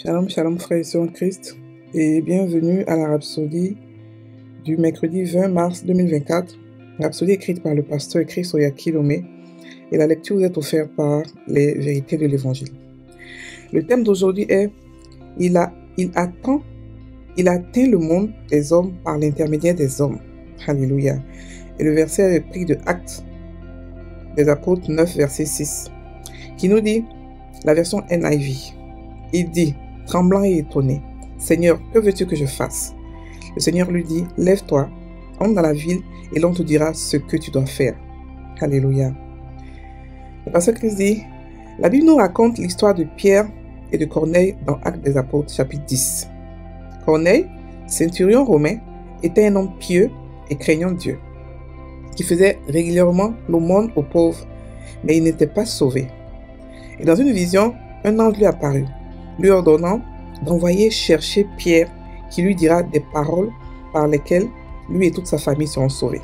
Shalom, shalom frères et sœurs en Christ et bienvenue à la Rhapsodie du mercredi 20 mars 2024. Rhapsodie écrite par le pasteur Christoya Kilomé et la lecture vous est offerte par les vérités de l'évangile. Le thème d'aujourd'hui est il atteint le monde des hommes par l'intermédiaire des hommes. Alléluia. Et le verset est pris de Actes des Apôtres 9 verset 6 qui nous dit, la version NIV, il dit, tremblant et étonné, « Seigneur, que veux-tu que je fasse ?» Le Seigneur lui dit, « Lève-toi, entre dans la ville et l'on te dira ce que tu dois faire. » Alléluia. Le pasteur Christ dit, la Bible nous raconte l'histoire de Pierre et de Corneille dans Actes des Apôtres, chapitre 10. Corneille, centurion romain, était un homme pieux et craignant Dieu, qui faisait régulièrement l'aumône aux pauvres, mais il n'était pas sauvé. Et dans une vision, un ange lui apparut, lui ordonnant d'envoyer chercher Pierre, qui lui dira des paroles par lesquelles lui et toute sa famille seront sauvés.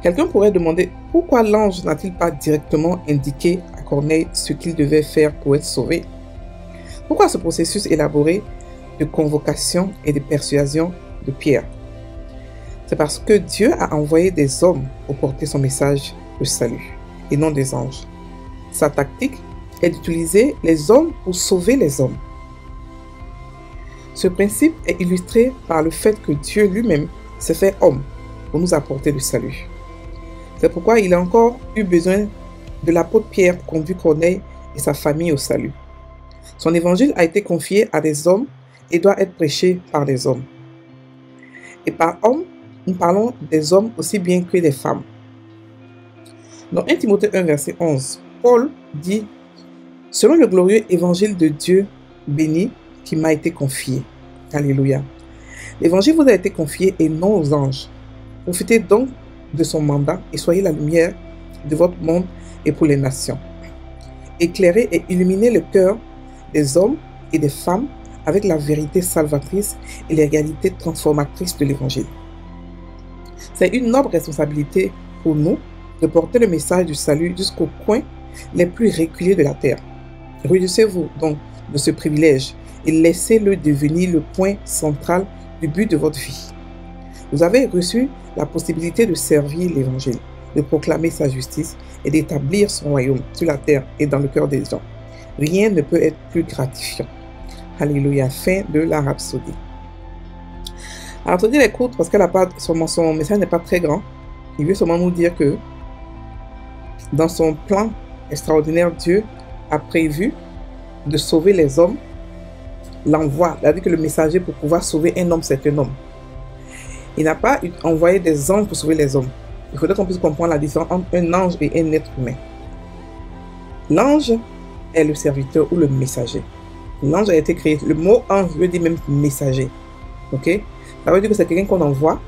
Quelqu'un pourrait demander pourquoi l'ange n'a-t-il pas directement indiqué à Corneille ce qu'il devait faire pour être sauvé? Pourquoi ce processus élaboré de convocation et de persuasion de Pierre? C'est parce que Dieu a envoyé des hommes pour porter son message de salut, et non des anges. Sa tactique est d'utiliser les hommes pour sauver les hommes. Ce principe est illustré par le fait que Dieu lui-même s'est fait homme pour nous apporter le salut. C'est pourquoi il a encore eu besoin de l'apôtre Pierre pour conduire Corneille et sa famille au salut. Son évangile a été confié à des hommes et doit être prêché par des hommes. Et par hommes, nous parlons des hommes aussi bien que des femmes. Dans 1 Timothée 1 verset 11, Paul dit, selon le glorieux évangile de Dieu béni qui m'a été confié. Alléluia. L'évangile vous a été confié et non aux anges. Profitez donc de son mandat et soyez la lumière de votre monde et pour les nations. Éclairez et illuminez le cœur des hommes et des femmes avec la vérité salvatrice et les réalités transformatrices de l'évangile. C'est une noble responsabilité pour nous de porter le message du salut jusqu'aux coins les plus reculés de la terre. Réjouissez-vous donc de ce privilège et laissez-le devenir le point central du but de votre vie. Vous avez reçu la possibilité de servir l'Évangile, de proclamer sa justice et d'établir son royaume sur la terre et dans le cœur des gens. Rien ne peut être plus gratifiant. Alléluia. Fin de la Rhapsodie. La Rhapsodie est courte parce que son message n'est pas très grand. Il veut seulement nous dire que dans son plan extraordinaire, Dieu a prévu de sauver les hommes, l'envoi, c'est-à-dire que le messager pour pouvoir sauver un homme, c'est un homme. Il n'a pas envoyé des anges pour sauver les hommes. Il faudrait qu'on puisse comprendre la différence entre un ange et un être humain. L'ange est le serviteur ou le messager. L'ange a été créé. Le mot ange veut dire même messager. Ok? Ça veut dire que c'est quelqu'un qu'on envoie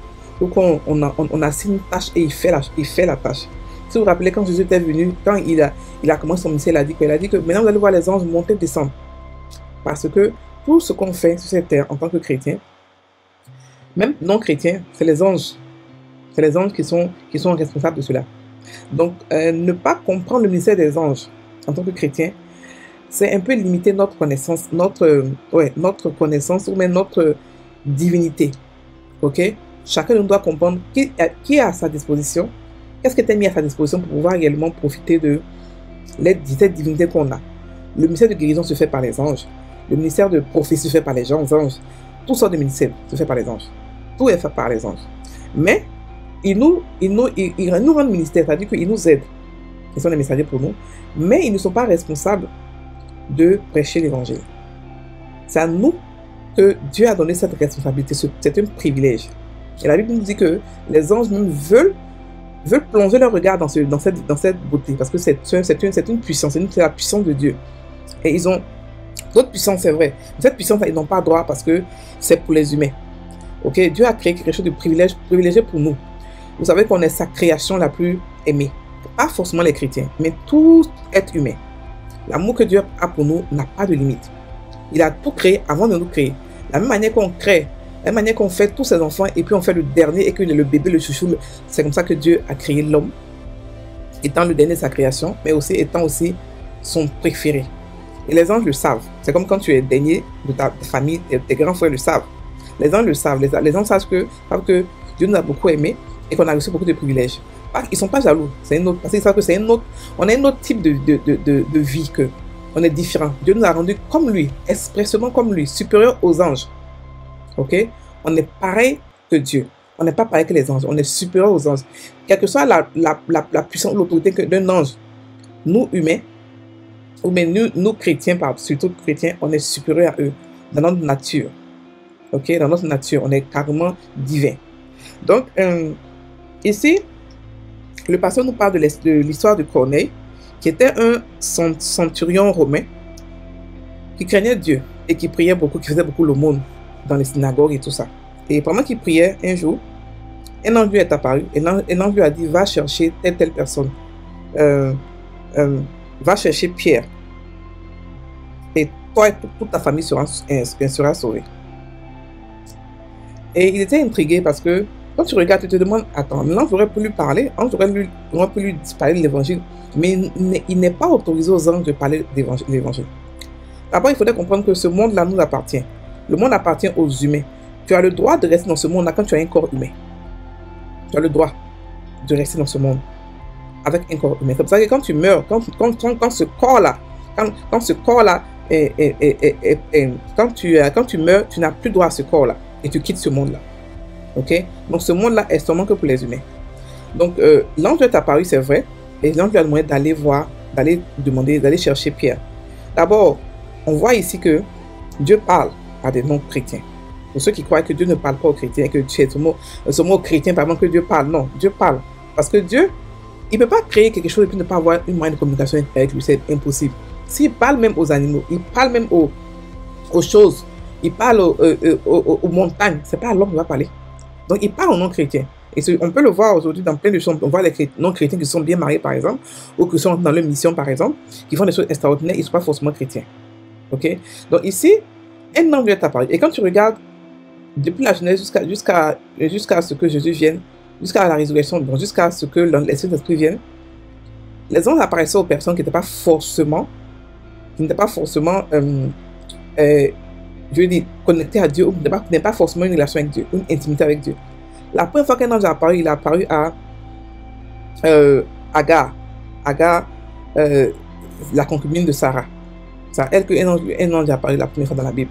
ou qu'on assigne une tâche et il fait la tâche. Si vous vous rappelez, quand Jésus était venu, quand il a commencé son ministère, il a dit que maintenant vous allez voir les anges monter et descendre. Parce que tout ce qu'on fait sur cette terre en tant que chrétien, même non chrétien, c'est les anges. C'est les anges qui sont responsables de cela. Donc, ne pas comprendre le ministère des anges en tant que chrétien, c'est un peu limiter notre connaissance, notre connaissance ou même notre divinité. Ok? Chacun nous doit comprendre qui est à sa disposition. Qu'est-ce qui est mis à sa disposition pour pouvoir également profiter de cette divinité qu'on a? Le ministère de guérison se fait par les anges. Le ministère de prophétie se fait par les anges. Toutes sortes de ministères se fait par les anges. Tout est fait par les anges. Mais ils nous rendent ministère, c'est-à-dire qu'ils nous aident. Ils sont des messagers pour nous. Mais ils ne sont pas responsables de prêcher l'évangile. C'est à nous que Dieu a donné cette responsabilité. C'est un privilège. Et la Bible nous dit que les anges même veulent plonger leur regard dans cette beauté, parce que c'est une puissance, c'est la puissance de Dieu. Et ils ont d'autres puissances, c'est vrai. Cette puissance, ils n'ont pas droit parce que c'est pour les humains. Ok, Dieu a créé quelque chose de privilégié pour nous. Vous savez qu'on est sa création la plus aimée. Pas forcément les chrétiens, mais tout être humain. L'amour que Dieu a pour nous n'a pas de limite. Il a tout créé avant de nous créer. La même manière qu'on crée, la même manière qu'on fait tous ses enfants et puis on fait le dernier et que le bébé, le chouchou, c'est comme ça que Dieu a créé l'homme, étant le dernier de sa création, mais aussi étant aussi son préféré. Et les anges le savent. C'est comme quand tu es dernier de ta famille, tes grands frères le savent. Les anges le savent. Les anges savent que Dieu nous a beaucoup aimés et qu'on a reçu beaucoup de privilèges. Ils ne sont pas jaloux. Parce qu'ils savent que on a un autre type de vie que. On est différent. Dieu nous a rendus comme lui, expressément comme lui, supérieur aux anges. Ok? On est pareil que Dieu. On n'est pas pareil que les anges. On est supérieur aux anges. Quelle que soit la puissance, l'autorité d'un ange, nous humains, ou même nous chrétiens, surtout chrétiens, on est supérieur à eux dans notre nature. Ok? Dans notre nature, on est carrément divin. Donc, ici, le pasteur nous parle de l'histoire de Corneille, qui était un centurion romain qui craignait Dieu et qui priait beaucoup, qui faisait beaucoup l'aumône dans les synagogues et tout ça. Et pendant qu'il priait, un jour, un ange lui est apparu et l'ange lui a dit, va chercher telle personne. Va chercher Pierre. Et toi et toute ta famille sera sauvée. Et il était intrigué parce que quand tu regardes, tu te demandes, attends, l'ange aurait pu lui parler, l'ange aurait pu lui parler de l'évangile, mais il n'est pas autorisé aux anges de parler de l'évangile. D'abord, il faudrait comprendre que ce monde-là nous appartient. Le monde appartient aux humains. Tu as le droit de rester dans ce monde-là quand tu as un corps humain. Tu as le droit de rester dans ce monde avec un corps humain. C'est pour ça que quand tu meurs, quand ce corps-là, quand tu meurs, tu n'as plus droit à ce corps-là et tu quittes ce monde-là. Ok? Donc ce monde-là est seulement que pour les humains. Donc l'ange est apparu, c'est vrai, et l'ange lui a demandé d'aller chercher Pierre. D'abord, on voit ici que Dieu parle à des non-chrétiens. Pour ceux qui croient que Dieu ne parle pas aux chrétiens, et que ce mot chrétien, par exemple, que Dieu parle. Non, Dieu parle. Parce que Dieu, il ne peut pas créer quelque chose et puis ne pas avoir une moyen de communication avec lui. C'est impossible. S'il parle même aux animaux, il parle même aux choses, il parle aux montagnes, c'est pas à l'homme qui va parler. Donc, il parle aux non-chrétiens. Et on peut le voir aujourd'hui dans plein de choses. On voit les non-chrétiens qui sont bien mariés, par exemple, ou qui sont dans leur mission, par exemple, qui font des choses extraordinaires, ils ne sont pas forcément chrétiens. Ok? Donc, ici, un ange est apparu. Et quand tu regardes, depuis la Genèse jusqu'à ce que Jésus vienne, jusqu'à la résurrection, donc jusqu'à ce que l'Esprit d'Esprit vienne, les anges apparaissaient aux personnes qui n'étaient pas forcément, je veux dire, connectées à Dieu, ou qui n'avaient pas forcément une relation avec Dieu, une intimité avec Dieu. La première fois qu'un ange est apparu, il est apparu à Agar. Agar, la concubine de Sarah. C'est à elle qu'un ange est apparu la première fois dans la Bible.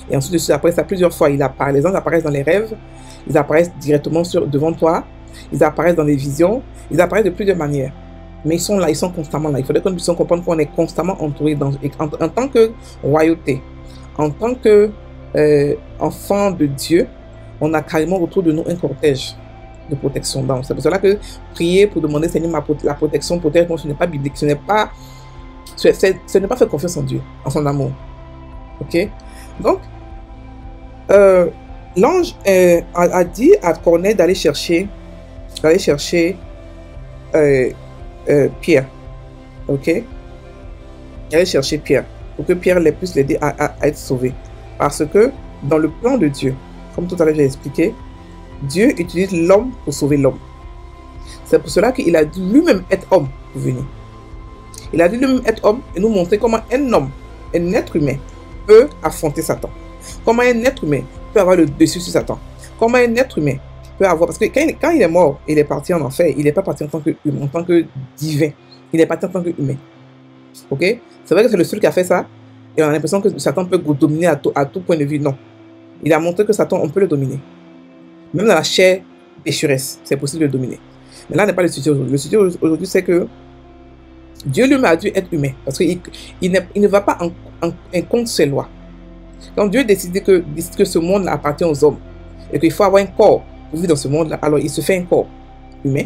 Et ensuite, après ça, plusieurs fois, les anges apparaissent dans les rêves, ils apparaissent directement devant toi, ils apparaissent dans les visions, ils apparaissent de plusieurs manières. Mais ils sont là, ils sont constamment là. Il faudrait que nous puissions comprendre qu'on est constamment entouré en tant que royauté, en tant que enfant de Dieu, on a carrément autour de nous un cortège de protection d'anges. C'est pour cela que prier pour demander, Seigneur, la protection, protège-moi, ce n'est pas biblique, ce n'est pas faire confiance en Dieu, en son amour. Ok? Donc, l'ange a dit à Corneille d'aller chercher Pierre. Ok? D'aller chercher Pierre pour que Pierre puisse l'aider à être sauvé. Parce que dans le plan de Dieu, comme tout à l'heure j'ai expliqué, Dieu utilise l'homme pour sauver l'homme. C'est pour cela qu'il a dû lui-même être homme pour venir. Il a dû lui-même être homme et nous montrer comment un homme, un être humain, peut affronter Satan. Comment un être humain peut avoir le dessus sur Satan. Comment un être humain peut avoir... Parce que quand il est mort, il est parti en enfer, il n'est pas parti en tant que divin. Il est parti en tant qu'humain. Ok? C'est vrai que c'est le seul qui a fait ça. Et on a l'impression que Satan peut dominer à tout point de vue. Non. Il a montré que Satan, on peut le dominer. Même dans la chair pécheresse, c'est possible de le dominer. Mais là n'est pas le sujet aujourd'hui. Le sujet aujourd'hui, c'est que Dieu lui-même a dû être humain. Parce qu'il ne va pas en contre ses lois. Quand Dieu décide que ce monde appartient aux hommes et qu'il faut avoir un corps pour vivre dans ce monde-là, alors il se fait un corps humain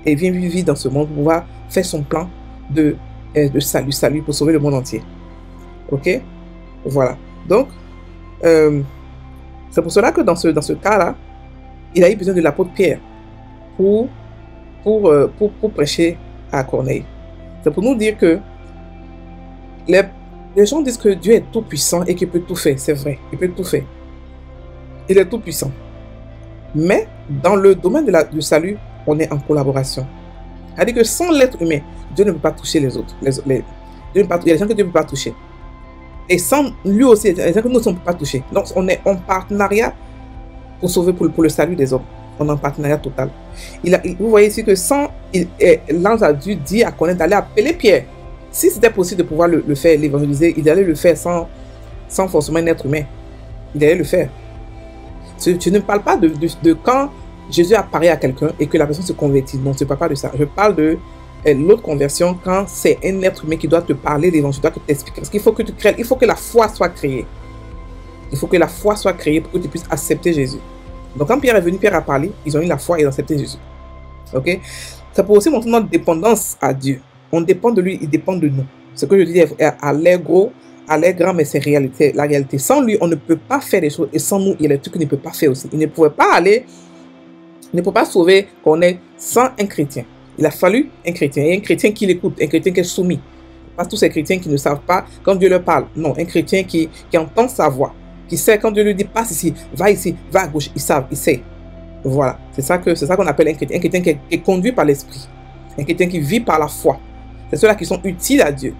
et il vient vivre dans ce monde pour pouvoir faire son plan de salut pour sauver le monde entier. Ok? Voilà. Donc, c'est pour cela que dans ce cas-là, il a eu besoin de l'apôtre Pierre pour prêcher à Corneille. C'est pour nous dire que les gens disent que Dieu est tout puissant et qu'il peut tout faire. C'est vrai, il peut tout faire. Il est tout puissant. Mais dans le domaine du salut, on est en collaboration. C'est-à-dire que sans l'être humain, Dieu ne peut pas toucher les autres. Il y a des gens que Dieu ne peut pas toucher. Et sans lui aussi, c'est-à-dire que nous ne sommes pas touchés. Donc, on est en partenariat pour sauver, pour le salut des hommes. On est en partenariat total. Vous voyez ici que l'ange a dû dire à Corneille d'aller appeler Pierre. Si c'était possible de pouvoir le faire, l'évangéliser, il allait le faire sans forcément un être humain. Il allait le faire. Je ne parle pas de quand Jésus apparaît à quelqu'un et que la personne se convertit. Non, je ne parle pas de ça. Je parle de l'autre conversion quand c'est un être humain qui doit te parler d'évangile, doit t'expliquer. Parce qu'il faut que tu crées, il faut que la foi soit créée. Il faut que la foi soit créée pour que tu puisses accepter Jésus. Donc quand Pierre est venu, Pierre a parlé, ils ont eu la foi et ils ont accepté Jésus. Ok? Ça peut aussi montrer notre dépendance à Dieu. On dépend de lui, il dépend de nous. Ce que je dis à l'air gros, à l'air grand, mais c'est la réalité. Sans lui, on ne peut pas faire des choses. Et sans nous, il y a des trucs qu'il ne peut pas faire aussi. Il ne pouvait pas aller, il ne peut pas sauver qu'on est sans un chrétien. Il a fallu un chrétien. Et un chrétien qui l'écoute, un chrétien qui est soumis. Pas tous ces chrétiens qui ne savent pas quand Dieu leur parle. Non, un chrétien qui entend sa voix. Qui sait quand Dieu lui dit passe ici, va à gauche. Ils savent, ils savent. Voilà. C'est ça qu'on appelle un chrétien. Un chrétien qui est conduit par l'esprit. Un chrétien qui vit par la foi. C'est ceux-là qui sont utiles à Dieu.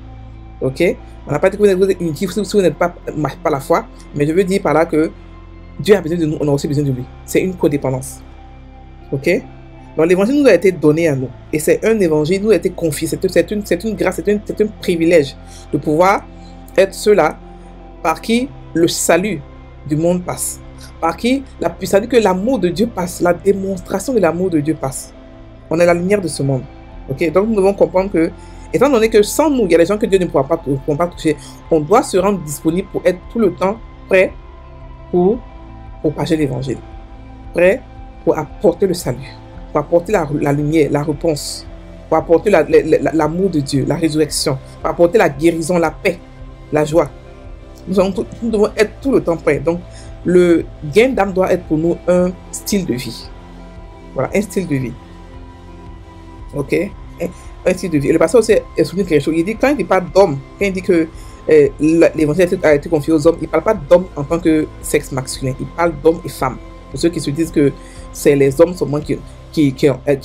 Ok? On n'a pas dit que vous êtes inutile si vous n'êtes pas la foi. Mais je veux dire par là que Dieu a besoin de nous, on a aussi besoin de lui. C'est une codépendance. Ok? Donc l'évangile nous a été donné à nous. Et c'est un évangile nous a été confié. C'est une grâce, c'est un privilège de pouvoir être ceux-là par qui le salut du monde passe. Par qui ça dit que l'amour de Dieu passe. La démonstration de l'amour de Dieu passe. On est la lumière de ce monde. Ok? Donc nous devons comprendre que, étant donné que sans nous, il y a des gens que Dieu ne pourra pas toucher, on doit se rendre disponible pour être tout le temps prêt pour partager l'évangile. Prêt pour apporter le salut. Pour apporter la lumière, la réponse, pour apporter l'amour de Dieu, la résurrection, pour apporter la guérison, la paix, la joie. Nous devons être tout le temps prêts. Donc, le gain d'âme doit être pour nous un style de vie. Voilà, un style de vie. Ok? Un style de vie. Et le pasteur aussi est souligné quelque chose. Il dit, quand il ne dit pas d'homme, quand il dit que l'évangile a été confié aux hommes, il ne parle pas d'homme en tant que sexe masculin. Il parle d'hommes et femmes. Pour ceux qui se disent que c'est les hommes seulement qui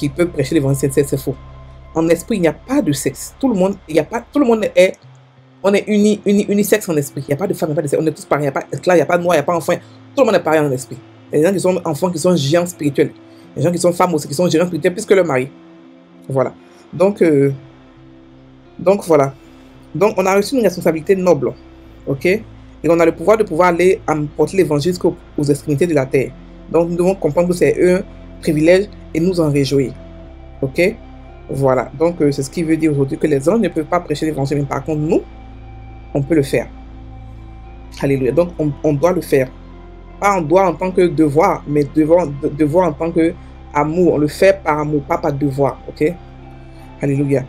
peuvent prêcher l'évangile, c'est faux. En esprit, il n'y a pas de sexe. Tout le monde est unisexe en esprit. Il n'y a pas de femme, il n'y a pas de sexe. On est tous pareils. Il n'y a pas d'esclave, il n'y a pas de noir, il n'y a pas d'enfant. Tout le monde est pareil en esprit. Il y a des gens qui sont enfants, qui sont géants spirituels. Il y a des gens qui sont femmes aussi, qui sont géants spirituels, plus que leur mari. Voilà. Donc voilà. Donc, on a reçu une responsabilité noble. Ok? Et on a le pouvoir de pouvoir aller apporter l'évangile aux extrémités de la terre. Donc, nous devons comprendre que c'est un privilège et nous en réjouir. Ok? Voilà. Donc, c'est ce qui veut dire aujourd'hui que les hommes ne peuvent pas prêcher l'évangile. Mais par contre, nous, on peut le faire. Alléluia. Donc, on doit le faire. Pas on doit en tant que devoir, mais devoir en tant que amour. On le fait par amour, pas par devoir. Ok? Alléluia.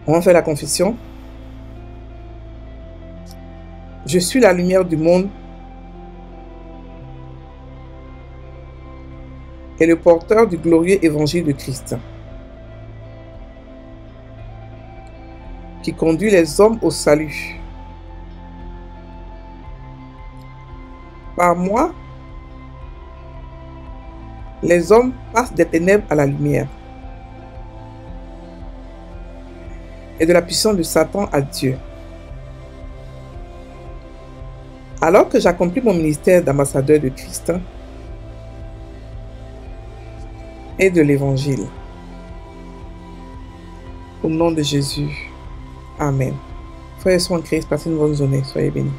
On va faire la confession. Je suis la lumière du monde et le porteur du glorieux évangile de Christ, qui conduit les hommes au salut. Par moi, les hommes passent des ténèbres à la lumière et de la puissance de Satan à Dieu. Alors que j'accomplis mon ministère d'ambassadeur de Christ et de l'Évangile, au nom de Jésus, Amen. Frères et sœurs en Christ, passez une bonne journée, soyez bénis.